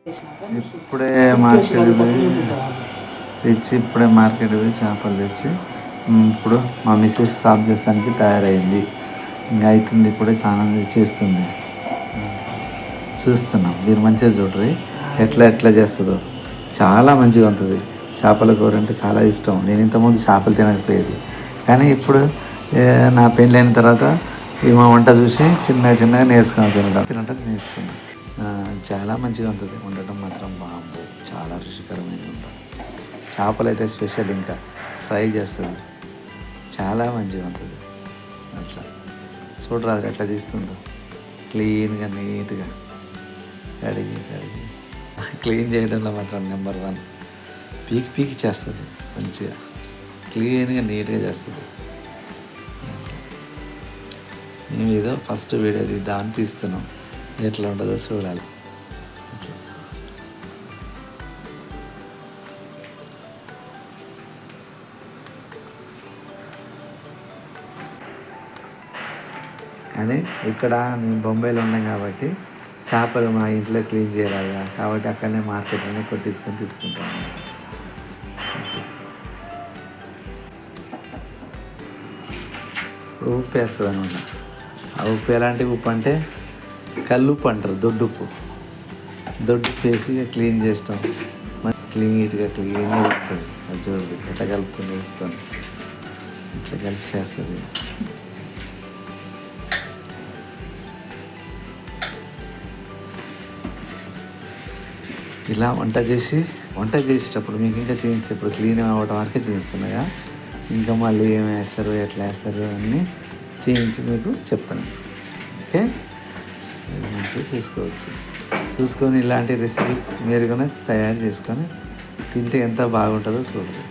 ఇప్పుడే మార్కెట్ తెచ్చి చేపలు తెచ్చి ఇప్పుడు మా మిస్సెస్ సాఫ్ చేస్తానికి తయారైంది. ఇంకా అవుతుంది, ఇప్పుడే స్నానం చేస్తుంది. చూస్తున్నాం, మీరు మంచిగా చూడరు ఎట్లా చేస్తుందో. చాలా మంచిగా ఉంటుంది. చేపల కూర అంటే చాలా ఇష్టం. నేను ఇంతకుముందు చేపలు తినకపోయేది, కానీ ఇప్పుడు నా పెళ్ళైన తర్వాత మా వంట చూసి చిన్నగా తినటం నేర్చుకున్నాను. చాలా మంచిగా ఉంటుంది. ఉండటం మాత్రం బాగుంది. చాలా రుచికరమైన ఉంటుంది. చేపలు అయితే స్పెషల్, ఇంకా ఫ్రై చేస్తుంది, చాలా మంచిగా ఉంటుంది. అట్లా చూడరాదు ఎట్లా తీస్తుందో, క్లీన్గా నీట్గా కడిగి క్లీన్ చేయడంలో మాత్రం నెంబర్ 1. పీకి చేస్తుంది, మంచిగా క్లీన్గా నీట్గా చేస్తుంది. మేము ఏదో ఫస్ట్ వీడియో తీద్దామని తీస్తున్నాం, ఎట్లా ఉంటుందో చూడాలి. కానీ ఇక్కడ మేము బొంబాయిలో ఉన్నాం కాబట్టి చేపలు మా ఇంట్లో క్లీన్ చేయాలి కాబట్టి అక్కడనే మార్కెట్లోనే కొట్టించుకొని తీసుకుంటాం. ఇప్పుడు ఉప్పు వేస్తుంది అనమాట. ఆ ఉప్పు ఎలాంటి ఉప్పు అంటే కల్లుప్పు అంటారు, దొడ్డుప్పు వేసి క్లీన్ చేస్తాం. నీట్గా క్లీన్గా ఉప్పుతుంది. అది చూడండి ఎట్లా కలుపుకొని ఉప్పుకొని ఇట్లా కలిపి చేస్తుంది. ఇలా వంట చేసేటప్పుడు మీకు ఇంకా చేయిస్తే, ఇప్పుడు క్లీన్ అవ్వడం వరకే చేయిస్తున్నాయా, ఇంకా మళ్ళీ ఏమి వేస్తారు ఎట్లా వేస్తారు అన్నీ చేయించి మీకు చెప్తాను. ఓకే, మంచిగా చూసుకొని ఇలాంటి రెసిపీ మీరు కూడా తయారు చేసుకొని తింటే ఎంత బాగుంటుందో చూడండి.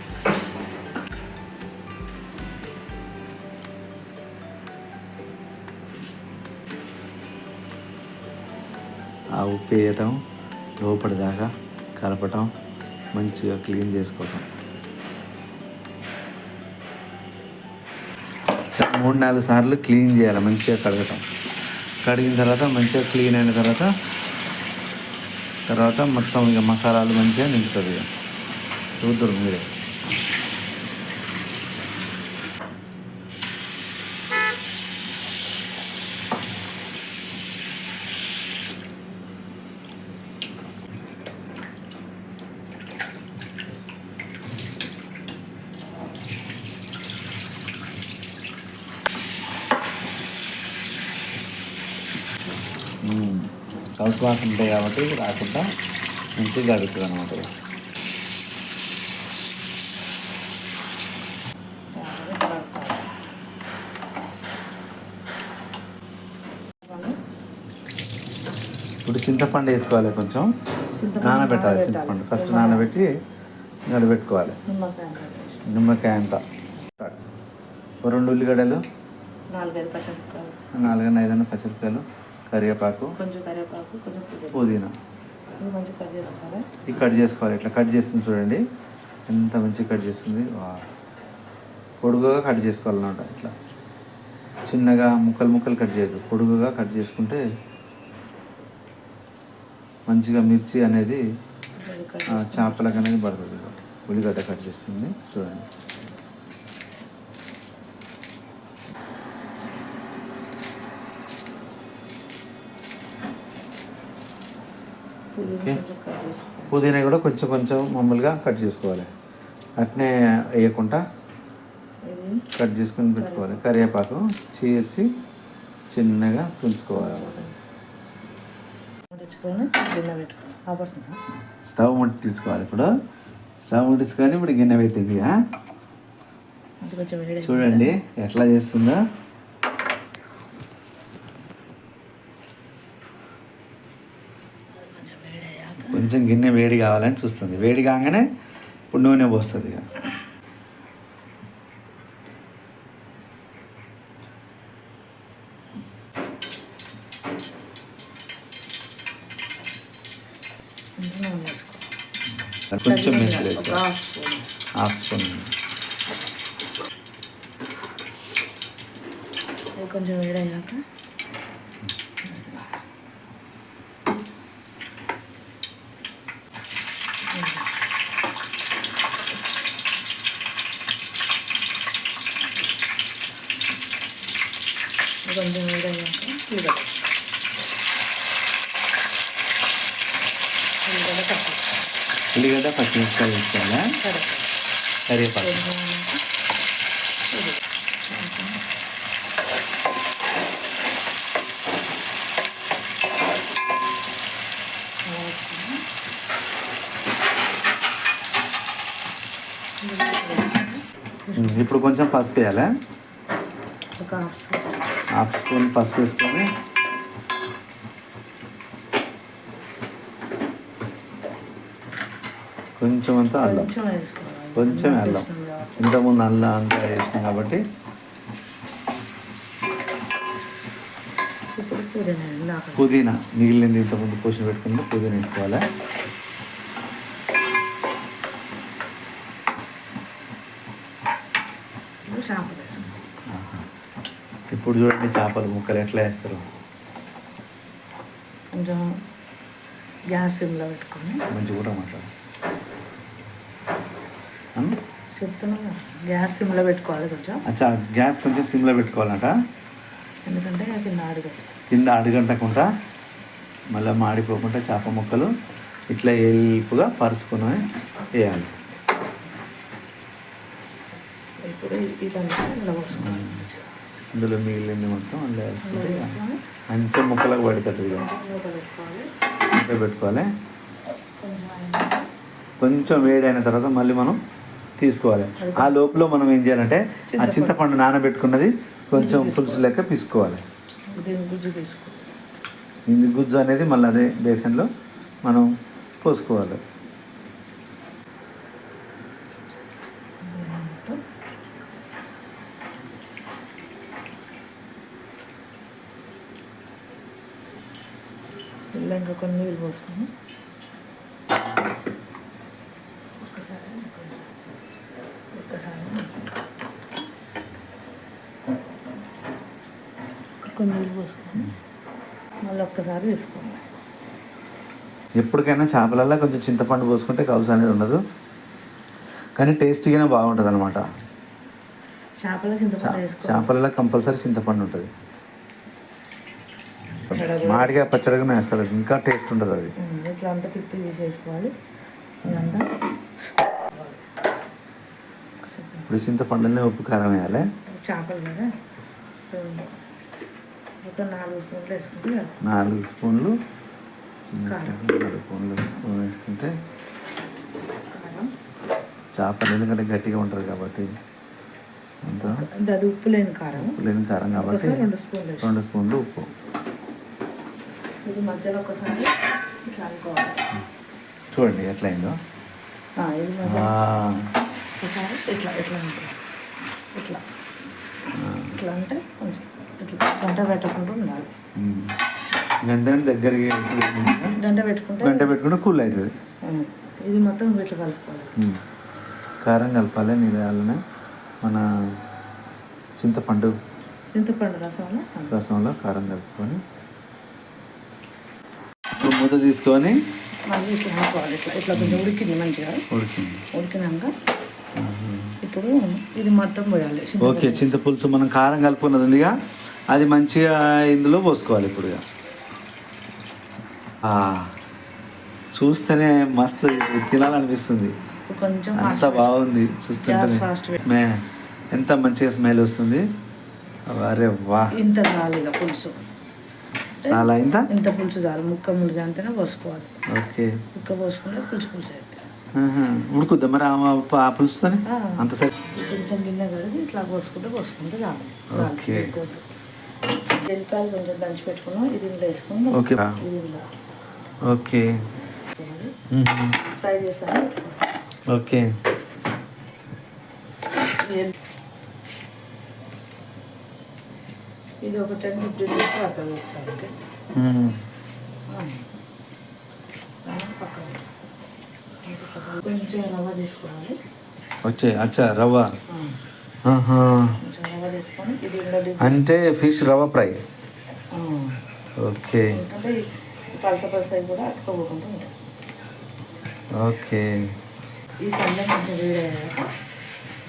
ఆ ఉప్పు వేయటం, లోపలిదాకా కలపటం, మంచిగా క్లీన్ చేసుకోవటం. 3-4 సార్లు క్లీన్ చేయాలి, మంచిగా కడిగిన తర్వాత మంచిగా క్లీన్ అయిన తర్వాత మొత్తం ఇక మసాలాలు మంచిగా నింపుతుంది. ఇక చూద్దరు మీరే. సౌత్ వాసన ఉంటాయి కాబట్టి రాకుండా మంచిగా గడుపుతుంది అనమాట. ఇప్పుడు చింతపండు వేసుకోవాలి, కొంచెం నానబెట్టాలి. చింతపండు ఫస్ట్ నానబెట్టి గడిపెట్టుకోవాలి. నిమ్మకాయ అంత, 2 ఉల్లిగడ్డలు, 4-5 పచ్చిమిరపకాయలు, కరివేపాకు, కొంచెం పుదీనా కట్ చేసుకోవాలి. ఇట్లా కట్ చేస్తుంది చూడండి, ఎంత మంచిగా కట్ చేస్తుంది. పొడుగుగా కట్ చేసుకోవాలన్నమాట. ఇట్లా చిన్నగా ముక్కలు కట్ చేయదు, పొడుగుగా కట్ చేసుకుంటే మంచిగా మిర్చి అనేది చేపలకు అనేది పడుతుంది. ఉల్లిగడ్డ కట్ చేస్తుంది చూడండి. ఓకే, పుదీనా కూడా కొంచెం మామూలుగా కట్ చేసుకోవాలి, అట్నే వేయకుండా కట్ చేసుకొని పెట్టుకోవాలి. కరివేపాకు చీల్చి చిన్నగా తుంచుకోవాలి. స్టవ్ ముట్టించుకోవాలి. ఇప్పుడు స్టవ్ ముట్టించుకొని ఇప్పుడు గిన్నె పెట్టింది చూడండి ఎట్లా చేస్తుందో. కొంచెం గిన్నె వేడి కావాలని చూస్తుంది. వేడి కాగానే ఇప్పుడు నూనె పోస్తుంది. కొంచెం మెంతులు హాఫ్ స్పూన్, కొంచెం వేడయ్యాక ఉల్లిగడ్డ తక్కువ ఉల్లిగడ్డ పచ్చిమిరపకాయలు వేసుకోవాలా? సరే కరివేపాకు. ఇది ఇప్పుడు కొంచెం పసుపు వేయాలా? ఒక హాఫ్ స్పూన్ పసుపు వేసుకొని కొంచెం అంతా అల్లం, కొంచెం వేసుకోవాలి. కొంచెం అల్లం. ఇంతకుముందు అల్లం అంతా వేసినాం కాబట్టి ఇప్పుడు పుదీనా ఇందాక పుదీనా మిగిలింది ఇంతకుముందు పోషన్ పెట్టుకుంటే పుదీనా వేసుకోవాలి. చేపలు వేసుకోవాలి. ఇప్పుడు చూడండి చేపలు ముక్కలు ఎట్లా వేస్తారు. కొంచెం గ్యాస్ సిమ్లో పెట్టుకొని మంచి కూడా మాట్లాడు. చెప్తున్నా కదా, గ్యాస్ సిమ్లో పెట్టుకోవాలి కొంచెం. అచ్చా, గ్యాస్ కొంచెం సిమ్లో పెట్టుకోవాలంట. ఎందుకంటే కింద అడుగుతుంది. కింద అడుగంటకుండా మళ్ళీ మాడిపోకుండా చేప ముక్కలు ఇట్లా ఎల్పుగా పరుచుకొని వేయాలి. ఇప్పుడు ఇదంతా ఇలా పోసుకోవాలి. ఇందులో మిగిలింది మొత్తం అందులో వేసుకుంటే మంచిగా ముక్కలకు పడుతుంది. ఇక మూత పెట్టుకోవాలి. ముక్క పెట్టుకోవాలి. కొంచెం కొంచెం వేడైన తర్వాత మళ్ళీ మనం తీసుకోవాలి. ఆ లోపల మనం ఏం చేయాలంటే ఆ చింతపండు నానబెట్టుకున్నది కొంచెం పులుసు లెక్క పిసుకోవాలి. దీని గుజ్జు తీసుకోవాలి. ఇది గుజ్జు అనేది మళ్ళీ అదే బేసన్లో మనం పోసుకోవాలి. ఇలా ఇంకా కొన్ని నీళ్ళు పోసుకొని ఒక్కసారి కొన్ని నీళ్ళు పోసుకొని మళ్ళీ ఒక్కసారి తీసుకోండి. ఎప్పటికైనా చేపలల్లో కొంచెం చింతపండు పోసుకుంటే కౌసు అనేది ఉండదు, కానీ టేస్టీగానే బాగుంటుంది అనమాట. చేపల చింతపండు వేసుకోవాలి. చేపలలో కంపల్సరీ చింతపండు ఉంటుంది. మాడిగా పచ్చడిగానే వేస్తాడు, ఇంకా టేస్ట్ ఉంటుంది అది. ఇట్లా అంతా తిప్పి తీసేసుకోవాలి. ఇదంతా ఇప్పుడు చింతపండునే ఉప్పు కారం వేయాలి. చేపలు కదా ఒక 4 స్పూన్లు వేసుకుంటే 4 స్పూన్లు చిన్న స్పూన్ వేసుకుంటే కారం. చేపలు ఎందుకంటే గట్టిగా ఉంటుంది కాబట్టి అంతా అది ఉప్పు లేని కారం. ఉప్పు లేని కారం కాబట్టి 2 స్పూన్లు 2 స్పూన్లు ఉప్పు. ఇది మధ్యలో ఒకసారి ఇట్లా అనుకోవాలి. చూడండి ఎట్లయిందో. ఇది మధ్యలో ఒకసారి ఇట్లా ఇట్లా ఉంటుంది. ఇట్లా ఇట్లా అంటే కొంచెం ఇట్లా గంట పెట్టకుండా ఉండాలి. గంట దగ్గరికి గంట పెట్టుకుంటే కూల్ అవుతుంది. ఇది మొత్తం ఇట్లా కలుపుకోవాలి. కారం కలపాలి నీళ్ళనే మన చింతపండు రసంలో కారం కలుపుకొని మూత తీసుకొని మళ్ళీ ఇట్లా అనుకోవాలి. ఇట్లా ఇట్లా కొంచెం ఉడికింది మంచిగా. ఉడికినాక ఇప్పుడు ఇది మొత్తం పోయాలి. ఓకే, చింతపులుసు మనం కారం కలుపుకున్నది ఉందిగా, అది మంచిగా ఇందులో పోసుకోవాలి. ఇప్పుడు చూస్తేనే మస్తు తినాలనిపిస్తుంది. కొంచెం అంత బాగుంది చూస్తుంటే, ఎంత మంచిగా స్మెల్ వస్తుంది. అరే వా, ఇంత చాలు ఇక పులుసు. చాలా ఇంత పులుసు చాలు. ముక్క ముడిగా అంతనే పోసుకోవాలి. ఓకే, ముక్క పోసుకుంటే పులుసు అయితే ఉడుకుద్దా మరి ఆ పులుసుతోనే అంత సైడ్ కొంచెం గిన్నె కడిగి ఇట్లా పోసుకుంటే చాలు. ఓకే, ఎల్లిపాయలు కొంచెం దంచి పెట్టుకున్నాం. ఇది ఇంట్లో వేసుకున్నాం. ఓకే ఇది ఓకే ఫ్రై చేస్తాను. ఓకే, ఇది ఒక 10-15 మినిట్స్ పడుతుంది. పక్కన కొంచెం రవ్వ తీసుకోవాలి. అచ్చా రవ్వ. కొంచెం రవ్వ తీసుకొని ఇది అంటే ఫిష్ రవ్వ ఫ్రై. ఓకే, అంటే పలస కూడా అతుక్కోకుండా ఉంటాయి. ఓకే, ఈ పళ్ళెం కొంచెం వేడయ్యాక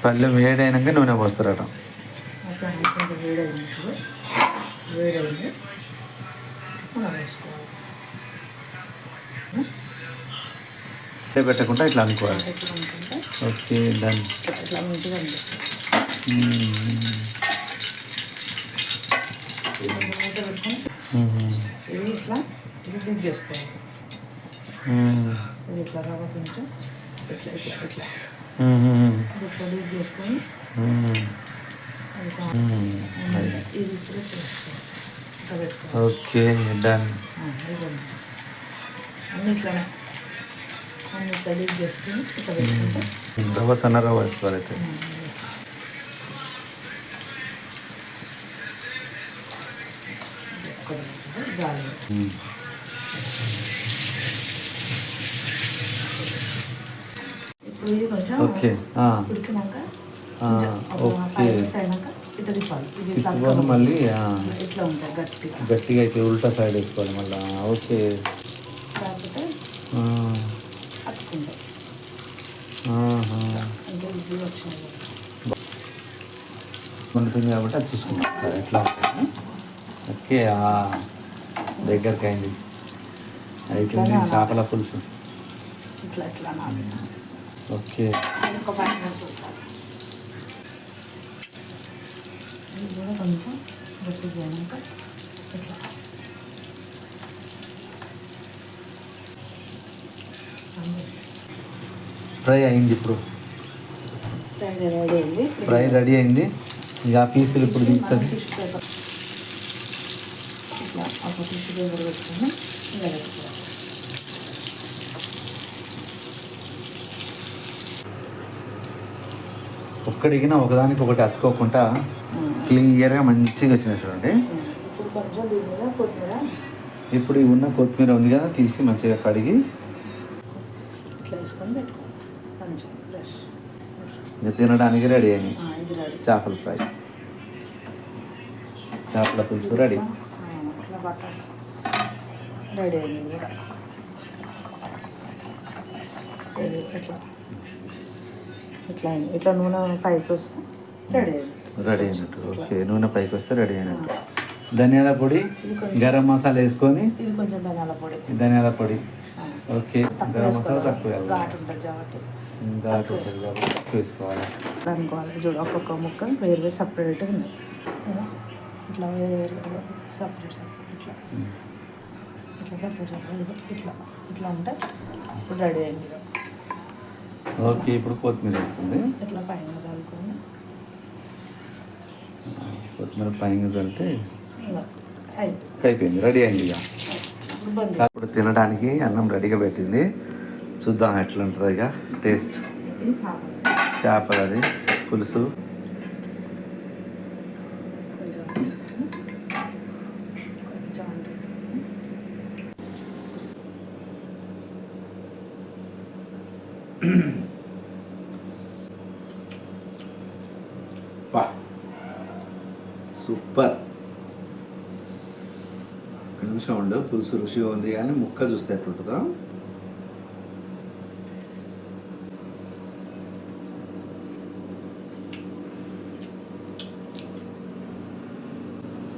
పళ్ళెం వేడైనాక నూనె పోస్తారట. కొంచెం వేడైనప్పుడు వేడైంది మనం వేసుకోవాలి. పెట్టకుండా ఇట్లా అనుకోవాలి. ఇట్లా అనుకుంటే ఓకే డన్. ఇట్లా నీట్గా అనిపిస్తుంది. మూత పెట్టుకొని ఇది ఇట్లా డిప్ చేసుకోవాలి. ఇది ఇట్లా రవ్వ కొంచెం ఇట్లా ఇట్లా ఇట్లా ఇట్లా డిప్ చేసుకొని ఇది ఇప్పుడు చేసుకోవాలి. ఇట్లా పెట్టుకోవాలి. Okay done. అన్నీ ఇట్లానే అన్నీ ఇట్లా డిప్ చేసుకొని ఇట్లా పెట్టుకుంటే రవ్వ సన్న రవ్వ వేసుకోవాలి అయితే. గాలి ఇప్పుడు ఇది కొంచెం ఓకే ఉడికినాక ఓకే అయినాక ఇట్లా తిప్పాలి. ఇది ఇట్లా తిప్పుకొని మళ్ళీ ఇట్లా ఉంటాయి గట్టిగా. గట్టిగా అయితే ఉల్టా సైడ్ వేసుకోవాలి మళ్ళీ. ఓకే లేకపోతే అతుక్కుంటాయి. అంటే ఈజీగా వచ్చినాయి. ఉంటుంది కాబట్టి అది చూసుకుంటాం సరే ఎట్లా ఉంటుంది. ఓకే దగ్గరికి అయింది. అయిపోయింది చేపల పులుసు. ఇట్లా ఇట్లా నాది ఓకే ఒక 5 నిమిషాలు చూడాలి. ఇది కూడా కొంచెం గట్టిగా అయినాక ఇట్లా ఫ్రై అయింది. ఇప్పుడు రెడీ అయింది. ఫ్రై రెడీ అయింది. ఇక ఆ పీసులు ఇప్పుడు తీస్తుంది. టిష్యూ పేపర్ ఇట్లా ఒక టిష్యూ పేపర్ పెట్టుకొని ఇలా పెట్టుకోవాలి. ఒక్కడిగిన ఒకదానికి ఒకటి అతుక్కోకుండా క్లియర్గా మంచిగా వచ్చినాయి చూడండి. ఇప్పుడు కొంచెం దీని మీద కొత్తిమీర ఇప్పుడు ఈ ఉన్న కొత్తిమీర ఉంది కదా తీసి మంచిగా కడిగి ఇట్లా వేసుకొని పెట్టుకోవాలి. కొంచెం ఫ్రెష్ ఇక తినడానికి రెడీ అయినాయి. ఇది రెడీ. చేపల ఫ్రై, చేపల పులుసు రెడీ. ఇట్లా బట్టర్ రెడీ అయింది కూడా. ఇది ఇట్లా ఇట్లా అయింది. ఇట్లా నూనె పైకి వస్తే రెడీ అయింది. రెడీ అయినట్టు. ఓకే నూనె పైకి వస్తే రెడీ అయినట్టు. ధనియాల పొడి, గరం మసాలా వేసుకొని ఇది కొంచెం ధనియాల పొడి. ధనియాల పొడి. ఓకే గరం మసాలా తక్కువ వేయాలి. ఘాటు ఉంటుంది కాబట్టి ఘాటు ఉంటుంది కాబట్టి తక్కువ వేసుకోవాలి. అనుకోవాలి. చూడు ఒక్కొక్క ముక్క వేరు వేరు సపరేట్ ఉంది. ఇట్లా వేరు వేరు సపరేట్ సపరేట్ ఇట్లా ఇట్లా సపరేట్ సపరేట్ ఇట్లా ఇట్లా ఉంటే ఇప్పుడు రెడీ అయింది. ఓకే ఇప్పుడు కొత్తిమీర వేస్తుంది. ఇట్లా పైన చల్లుకొని కొత్తిమీర పైన చల్లితే ఇలా అయింది. అయిపోయింది, రెడీ అయింది. ఇక ఇప్పుడు బంద్ ఇప్పుడు తినడానికి అన్నం రెడీగా పెట్టింది. చూద్దాం ఎట్లా ఉంటుందో ఇక టేస్ట్. ఇది చేపలది పులుసు. కొంచెం వేసుకొని కొంచెం అంత వేసుకొని వా సూపర్. ఒక నిమిషం ఉండు, పులుసు రుచిగా ఉంది కానీ ముక్క చూస్తే ఎట్లుంటుందో.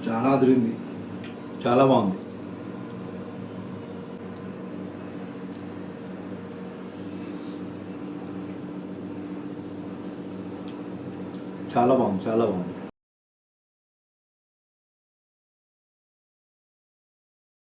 చాలా అదిరింది, చాలా బాగుంది. చాలా బాగుంది, చాలా బాగుంది.